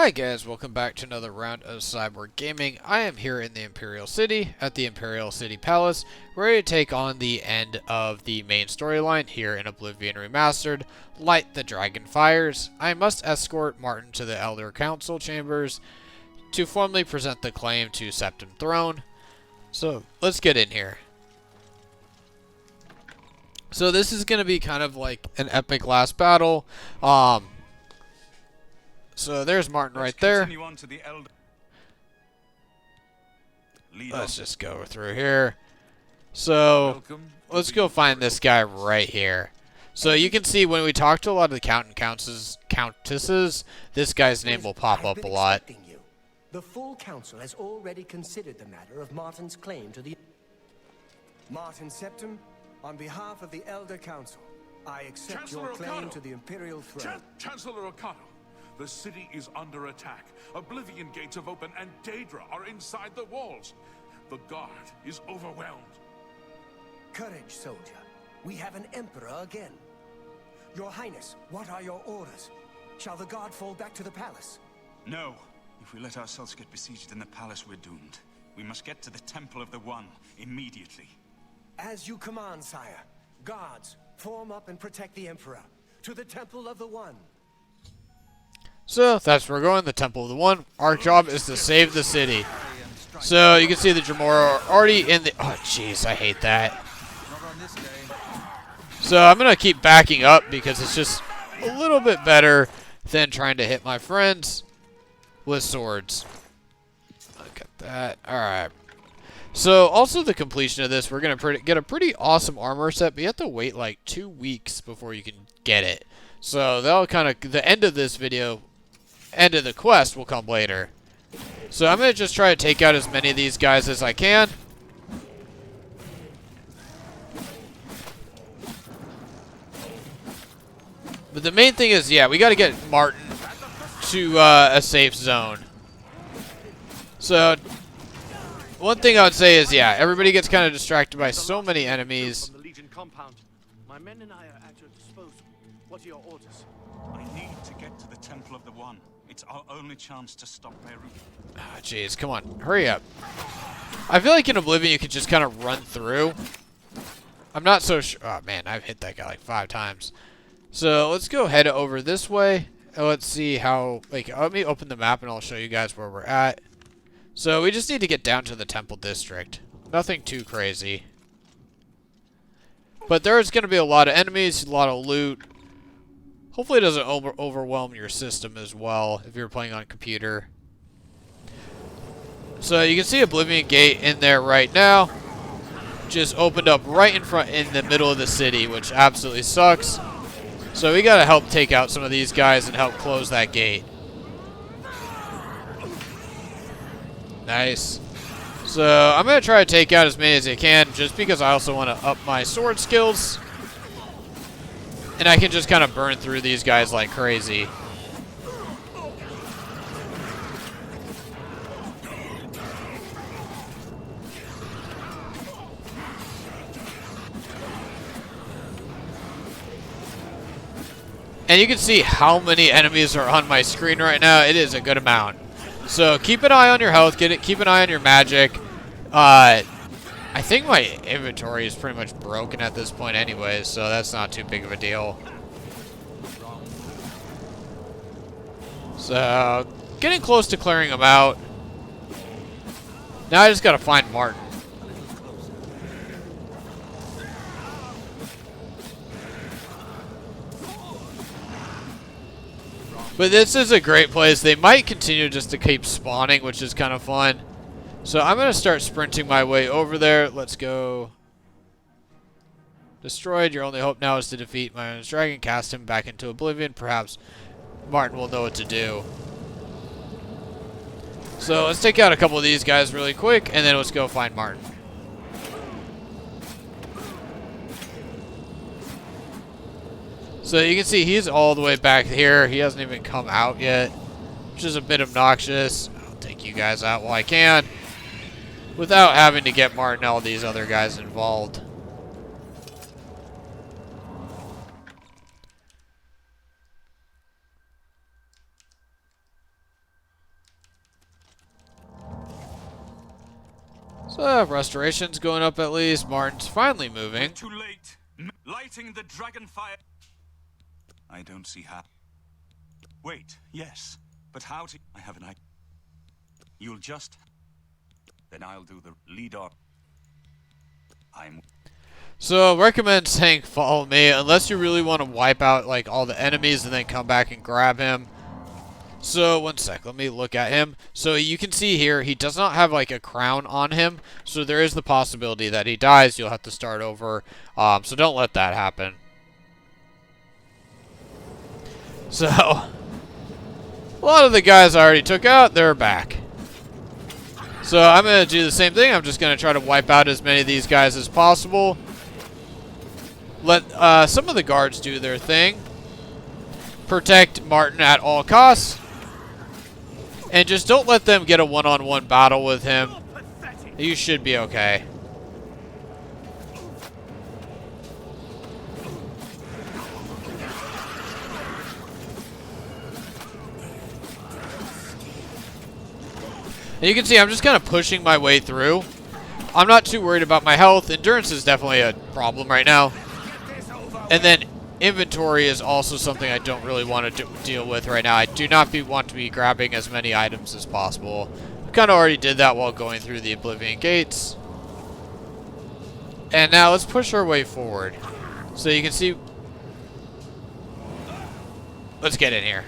Hi guys, welcome back to another round of Cyborg Gaming. I am here in the Imperial City, at the Imperial City Palace, ready to take on the end of the main storyline here in Oblivion Remastered, Light the Dragonfires. I must escort Martin to the Elder Council chambers to formally present the claim to Septim Throne. So, let's get in here. So this is going to be kind of like an epic last battle. So there's Martin right there. Let's just go through here. So let's go find this guy right here. So you can see when we talk to a lot of the count and countesses, this guy's name will pop up a lot. The full council has already considered the matter of Martin's claim to the... Martin Septim, on behalf of the Elder Council, I accept Chancellor your claim O'Connell. to the Imperial throne. Chancellor O'Connell, the city is under attack. Oblivion gates have opened and Daedra are inside the walls. The guard is overwhelmed. Courage, soldier. We have an emperor again. Your Highness, what are your orders? Shall the guard fall back to the palace? No. If we let ourselves get besieged in the palace, we're doomed. We must get to the Temple of the One immediately. As you command, sire. Guards, form up and protect the emperor. To the Temple of the One. So that's where we're going, the Temple of the One. Our job is to save the city. So you can see the Jamora are already in the... Oh, jeez, I hate that. So I'm going to keep backing up because it's just a little bit better than trying to hit my friends with swords. Look at that. Alright. So also the completion of this, we're going to get a pretty awesome armor set, but you have to wait like 2 weeks before you can get it. So that'll kind of... The end of this video... End of the quest will come later. So I'm going to just try to take out as many of these guys as I can. But the main thing is, yeah, we got to get Martin to a safe zone. So one thing I would say is, yeah, everybody gets kind of distracted by so many enemies. My men and I are at your disposal. What are your orders? I need to get to the Temple of the One. It's our only chance to stop Beirut. Ah, jeez, come on, hurry up. I feel like in Oblivion you can just kind of run through. I'm not so sure. Oh man, I've hit that guy like 5 times. So let's go head over this way. And let's see how, like, let me open the map and I'll show you guys where we're at. So we just need to get down to the Temple District. Nothing too crazy. But there's going to be a lot of enemies, a lot of loot. Hopefully it doesn't overwhelm your system as well if you're playing on a computer. So you can see Oblivion Gate in there right now. Just opened up right in the middle of the city, which absolutely sucks. So we got to help take out some of these guys and help close that gate. Nice. So I'm going to try to take out as many as I can just because I also want to up my sword skills. And I can just kind of burn through these guys like crazy. And you can see how many enemies are on my screen right now. It is a good amount. So keep an eye on your health. Keep an eye on your magic. I think my inventory is pretty much broken at this point anyway, so that's not too big of a deal. So, getting close to clearing them out. Now I just gotta find Martin. But this is a great place. They might continue just to keep spawning, which is kind of fun. So I'm going to start sprinting my way over there. Let's go. Destroyed. Your only hope now is to defeat my dragon. Cast him back into Oblivion. Perhaps Martin will know what to do. So let's take out a couple of these guys really quick, and then let's go find Martin. So you can see he's all the way back here. He hasn't even come out yet, which is a bit obnoxious. I'll take you guys out while I can, without having to get Martin and all these other guys involved. So, restoration's going up at least. Martin's finally moving. Too late. Lighting the Dragonfire. I don't see how. Wait, yes. But how to... I have an idea. You'll just... Then I'll do the lead on. So, recommend saying follow me, unless you really want to wipe out, like, all the enemies and then come back and grab him. So, one sec, let me look at him. So, you can see here, he does not have, like, a crown on him. So, there is the possibility that he dies. You'll have to start over. So, don't let that happen. So, a lot of the guys I already took out, they're back. So, I'm going to do the same thing. I'm just going to try to wipe out as many of these guys as possible. Let some of the guards do their thing. Protect Martin at all costs. And just don't let them get a one-on-one battle with him. You should be okay. And you can see I'm just kind of pushing my way through. I'm not too worried about my health. Endurance is definitely a problem right now. And then inventory is also something I don't really want to deal with right now. I do not want to be grabbing as many items as possible. I kind of already did that while going through the Oblivion gates. And now let's push our way forward. So you can see... Let's get in here.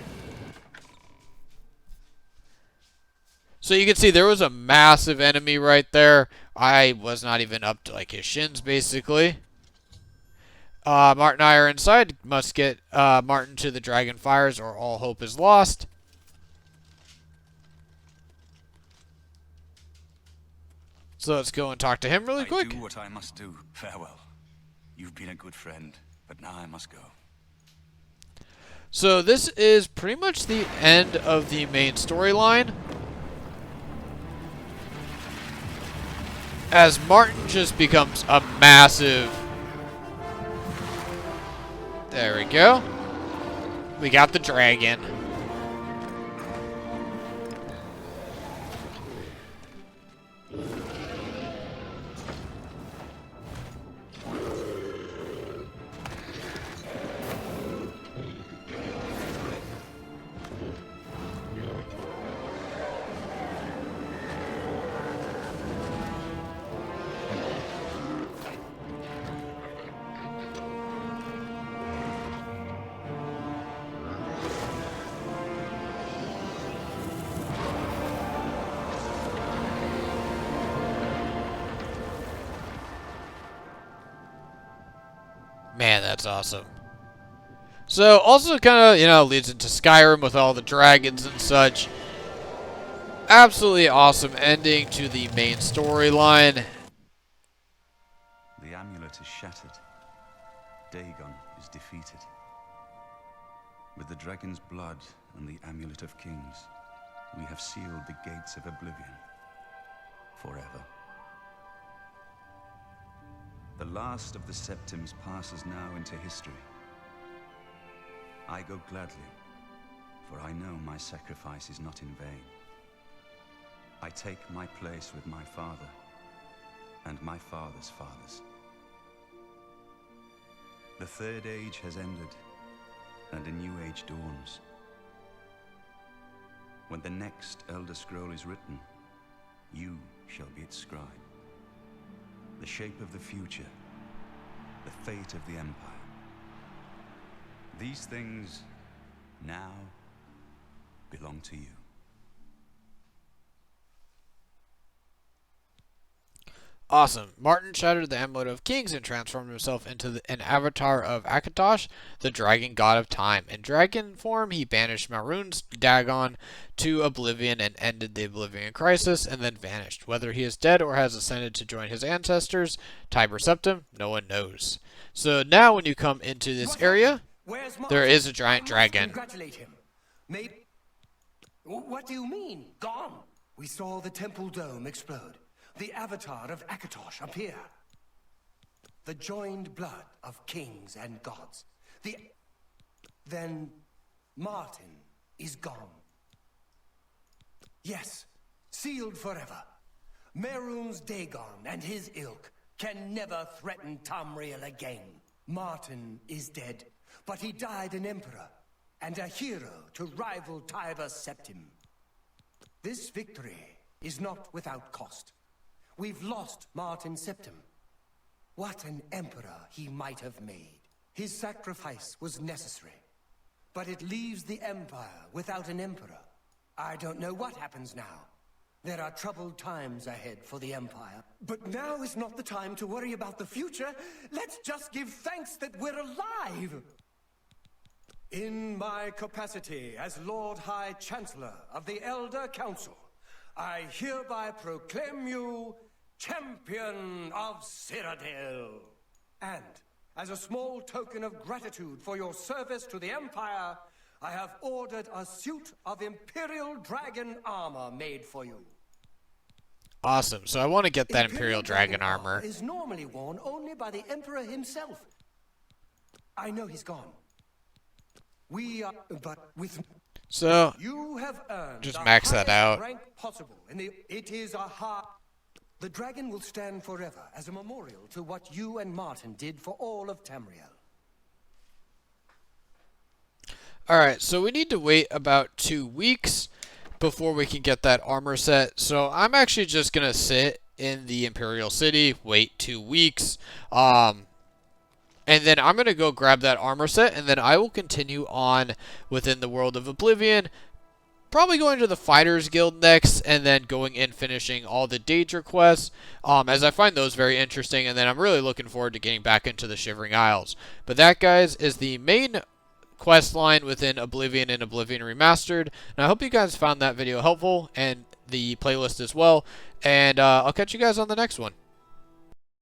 So you can see there was a massive enemy right there. I was not even up to like his shins basically. Martin and I are inside. Must get Martin to the Dragonfires or all hope is lost. So let's go and talk to him really quick. I do what I must do. Farewell. You've been a good friend, but now I must go. So this is pretty much the end of the main storyline. As Martin just becomes a massive... There we go. We got the dragon. Man, that's awesome. So, also kind of, leads into Skyrim with all the dragons and such. Absolutely awesome ending to the main storyline. The amulet is shattered. Dagon is defeated. With the dragon's blood and the amulet of kings, we have sealed the gates of Oblivion forever. The last of the Septims passes now into history. I go gladly, for I know my sacrifice is not in vain. I take my place with my father and my father's fathers. The Third Age has ended, and a new age dawns. When the next Elder Scroll is written, you shall be its scribe. The shape of the future, the fate of the Empire. These things now belong to you. Awesome. Martin shattered the Amulet of Kings and transformed himself into an avatar of Akatosh, the dragon god of time. In dragon form, he banished Maroon's Dagon to Oblivion and ended the Oblivion crisis, and then vanished. Whether he is dead or has ascended to join his ancestors, Tiber Septim, no one knows. So now when you come into this area, there is a giant dragon. Congratulate him. Maybe. What do you mean? Gone? We saw the temple dome explode. The avatar of Akatosh appear. The joined blood of kings and gods. Then Martin is gone. Yes, sealed forever. Mehrunes Dagon and his ilk can never threaten Tamriel again. Martin is dead, but he died an emperor and a hero to rival Tiber Septim. This victory is not without cost. We've lost Martin Septim. What an emperor he might have made. His sacrifice was necessary, but it leaves the Empire without an emperor. I don't know what happens now. There are troubled times ahead for the Empire. But now is not the time to worry about the future. Let's just give thanks that we're alive! In my capacity as Lord High Chancellor of the Elder Council, I hereby proclaim you Champion of Cyrodiil. And as a small token of gratitude for your service to the Empire, I have ordered a suit of Imperial Dragon armor made for you. Awesome. So I want to get that Imperial Dragon armor. Is normally worn only by the Emperor himself. I know he's gone. We are, but with So you have earned just the max that highest out. rank possible. It is a hard. The dragon will stand forever as a memorial to what you and Martin did for all of Tamriel. Alright, so we need to wait about 2 weeks before we can get that armor set. So I'm actually just going to sit in the Imperial City, wait 2 weeks, and then I'm going to go grab that armor set, and then I will continue on within the world of Oblivion, probably going to the Fighters Guild next, and then going in finishing all the Daedra quests, as I find those very interesting, and then I'm really looking forward to getting back into the Shivering Isles. But that, guys, is the main quest line within Oblivion and Oblivion Remastered, and I hope you guys found that video helpful, and the playlist as well, and I'll catch you guys on the next one.